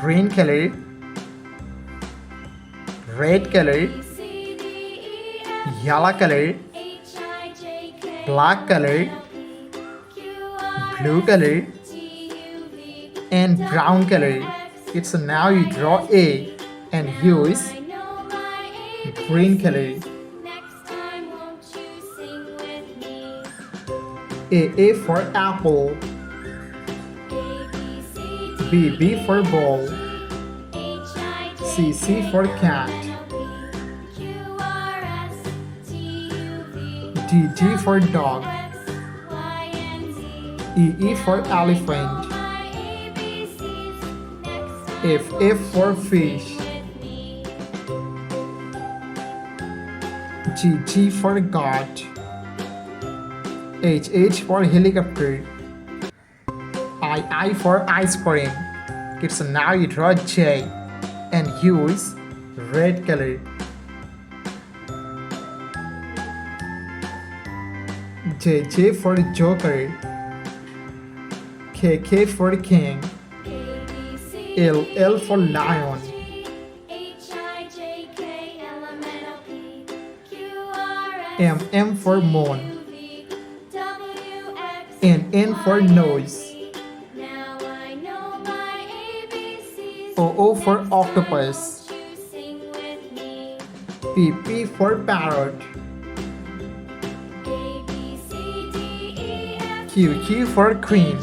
green color, red color, yellow color, black color, blue color, and brown color. It's now you draw A and use green color. A for apple, B for ball, C for cat, D for dog, E for elephant, F for fish, G for goat, H for helicopter, I for ice cream. Kids, now you draw J and use red color. J for joker, K for king, L for lion, M for moon, N for nose, O for octopus, P for parrot, Q for queen.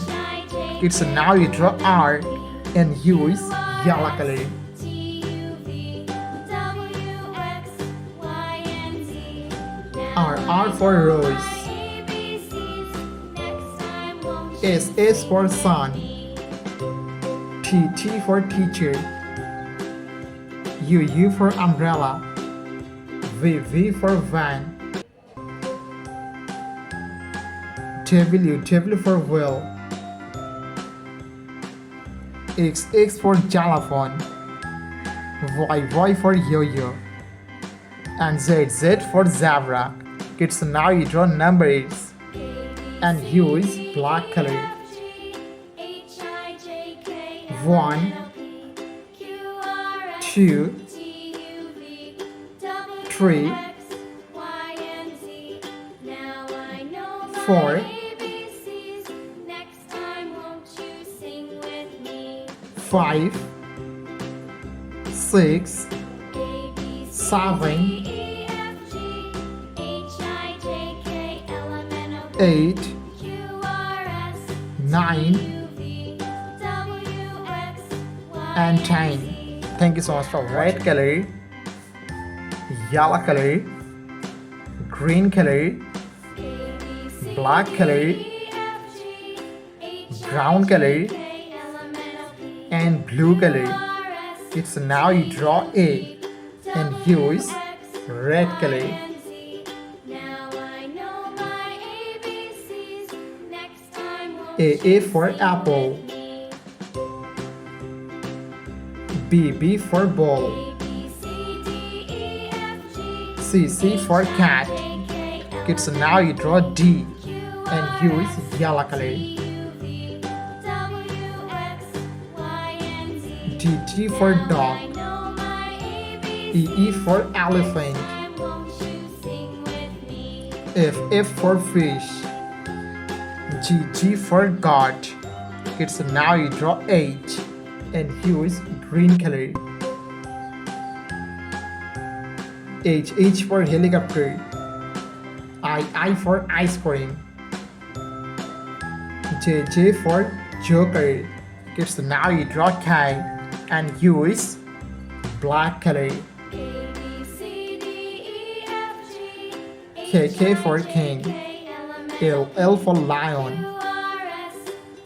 It's now you draw R and use yellow color. R for rose, S for sun, T for teacher, U for umbrella, V for van, W for whale, X for xylophone, Y for yo-yo, and Z for zebra. Kids, now you draw numbers and use black color. 1, 2, 3, 4, 5, 6, 7, 8, 9, and 10. Thank you so much for red color, yellow color, green color, black color, brown color, and blue color. It's now you draw A and use red color. A for apple, B for ball, C for cat. Kids, now you draw D and use yellow color. D for dog, E for elephant, F for fish, G for goat. Kids, now you draw H and use green color. H for helicopter, I for ice cream, J for joker. Kids, now you draw K and use black color. K for king, L for lion,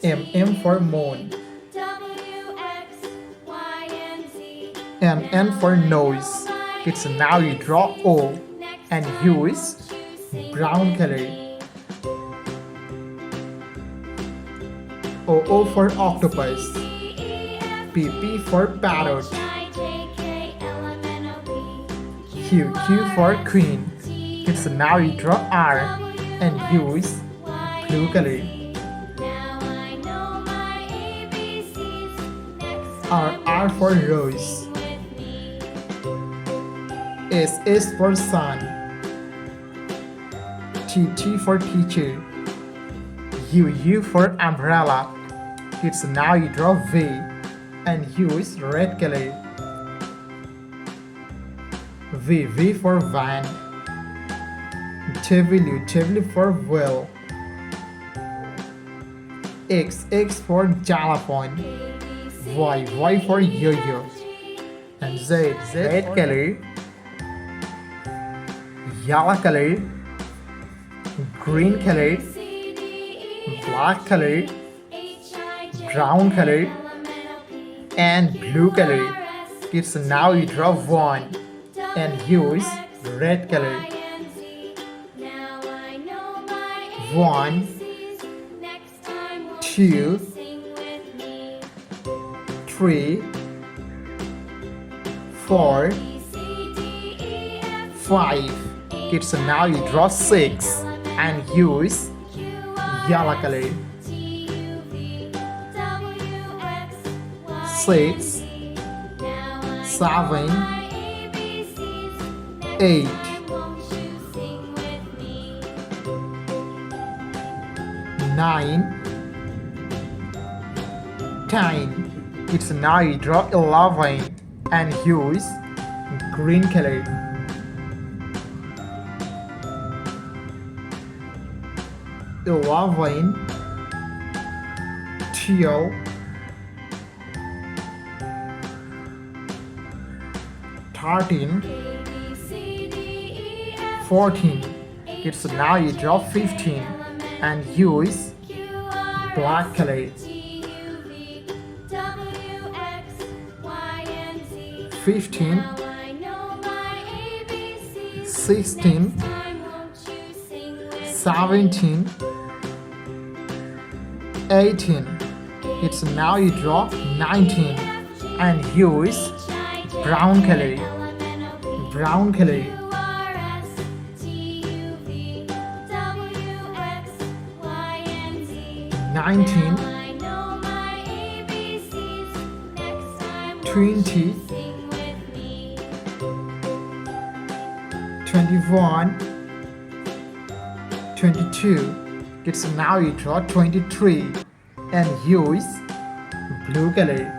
M for moon, and N for nose. It's now you draw O and use brown color. O for octopus, P for parrot, Q for queen. It's now you draw R and use blue color. R for rose. S for sun. T for teacher. U for umbrella. Kids, now you draw V and U is red color. V for van. W for well. X for xylophone. Y for yo-yo. And Z red color, yellow color, green color, black color, brown color, and blue color. Kids, now you draw one and use red color. 1, 2, 3, 4, 5. Kids, now you draw 6 and use yellow color. 6, 7, 8, 9, 10. It's now you draw 11 and use green color. 11, 12, 13, 14. It's now you draw 15 and use black color. 15, 16, 17, 18. It's now you draw 19 and use brown color. Brown color. 19, 20, 21, 22. It's now you draw 23 and use blue color.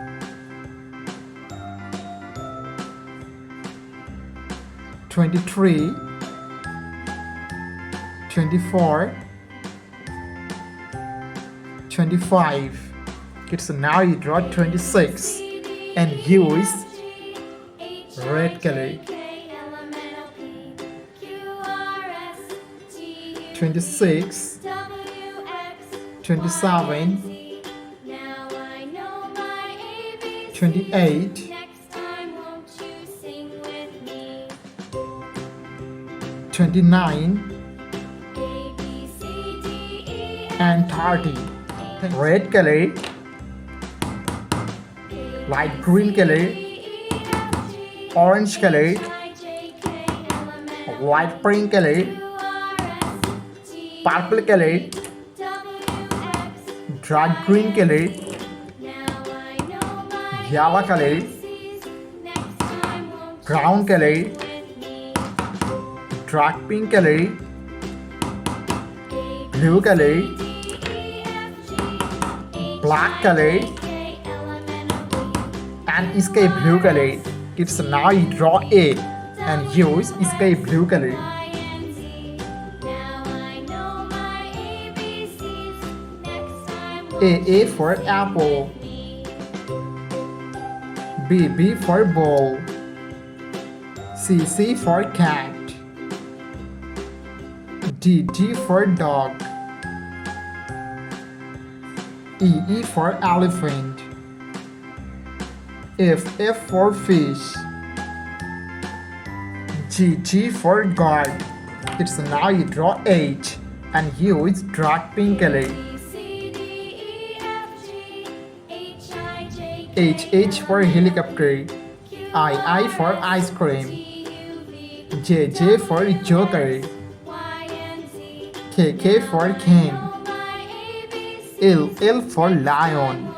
23, 24, 25. It's now you draw 26 and use red color. 26, 27, 28, 29, and 30. Red color, light green color, orange color, light pink color, purple color, dark green color, yellow color, brown color, dark pink color, blue color, black color, and sky blue color. It's now you draw A and use sky blue color. A for apple. B for ball. C for cat. D for dog. E for elephant. F for fish. G for guard. It's now you draw H and use dark pink color. H for helicopter. I for ice cream. J for joker. K for king. L for lion.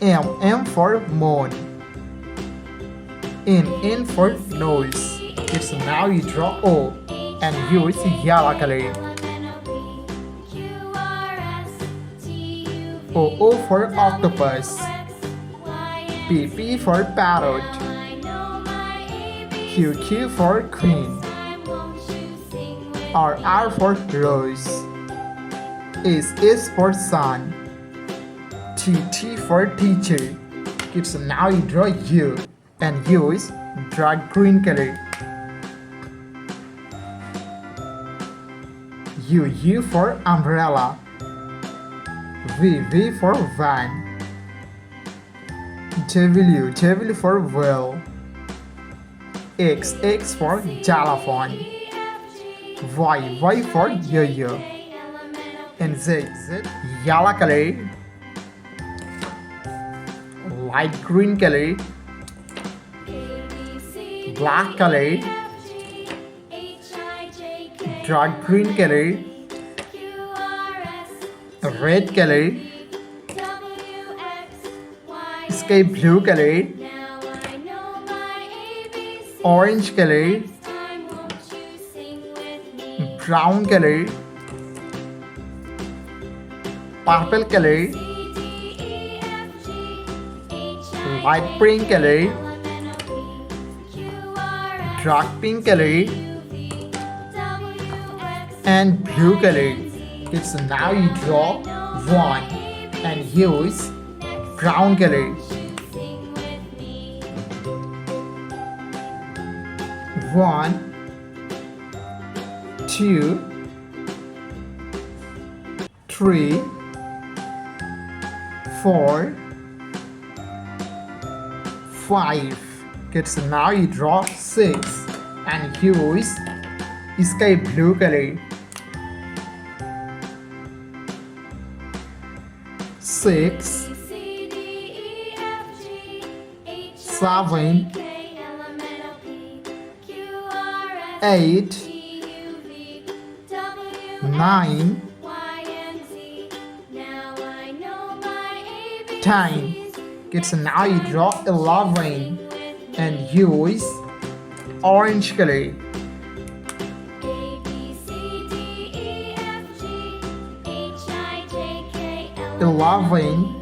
M for moon. N for nose. It's now you draw O and use yellow color. O for octopus. P for parrot. Q for queen. R for rose. S for sun. T for teacher. Kids, now you draw U and use dark green color. U for umbrella. V for van. W for whale. X for xylophone. Y for yo-yo. And Z yellow color, light green color, black color, dark green color, red color, sky blue color, orange color, brown color, purple color, light pink color, dark pink color, and blue color. It's now you draw one and use brown color. One, two, three, 4, 5. Kids, now you draw 6 and use sky blue color. 6, 7, 8, 9, 10. Kids, now you draw 11 and use orange color. 11,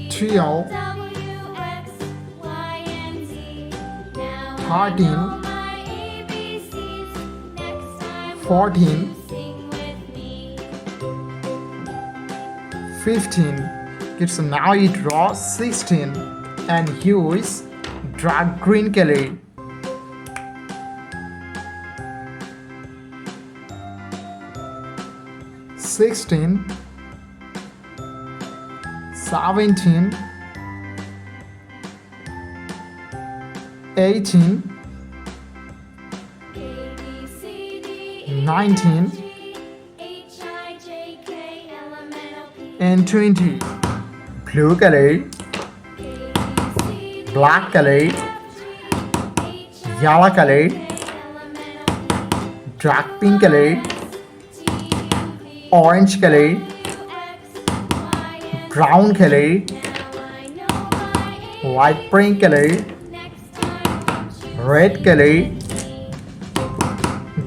12, 13, 14, 15. Kids, now you draw 16 and use dark green color. 16, 17, 18, 19, and 20. Blue color, black color, yellow color, dark pink color, orange color, brown color, light pink color, red color,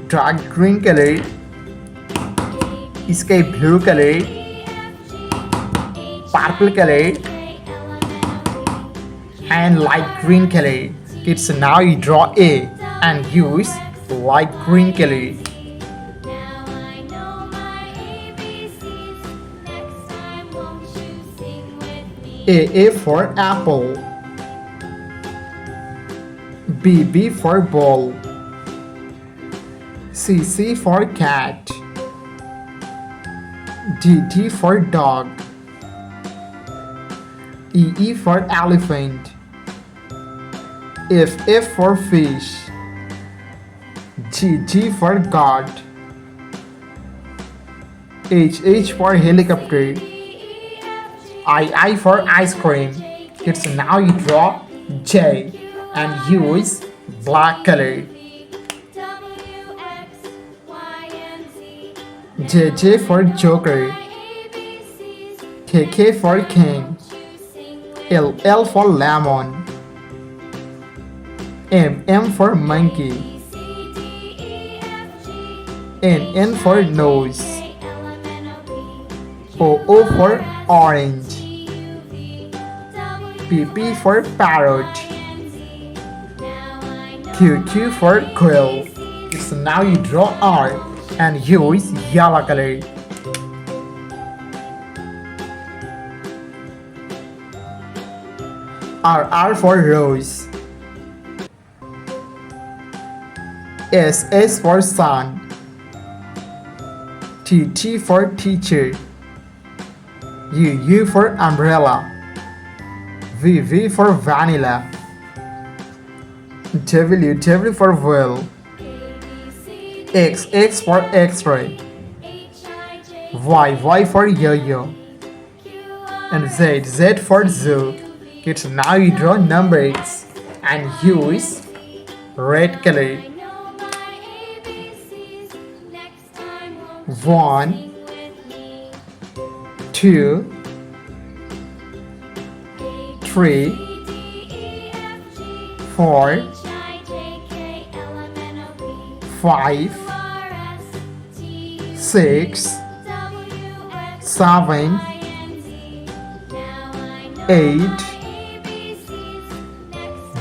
dark green color, sky blue color, purple color, and light green color. Kids, now you draw A and use light green color. A for apple. B for ball. C for cat. D for dog. E for elephant. F for fish. G for god. H for helicopter. I for ice cream. Kids, now you draw J and use black color. J for joker. K for king. L for lemon. M for monkey. N for nose. O for orange. P for parrot. Q for quill. So now you draw R and use yellow color. R for rose. S for sun. T for teacher. U for umbrella. V for vanilla. W for whale. X for X-ray. Y for yo-yo. And Z for zoo. Okay, so now you draw numbers and use red color. 1, 2, 3, 4, 5, 6, 7, 8,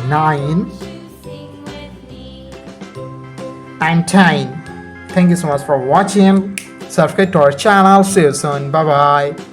9, and 10. Thank you so much for watching. Subscribe to our channel. See you soon. Bye bye.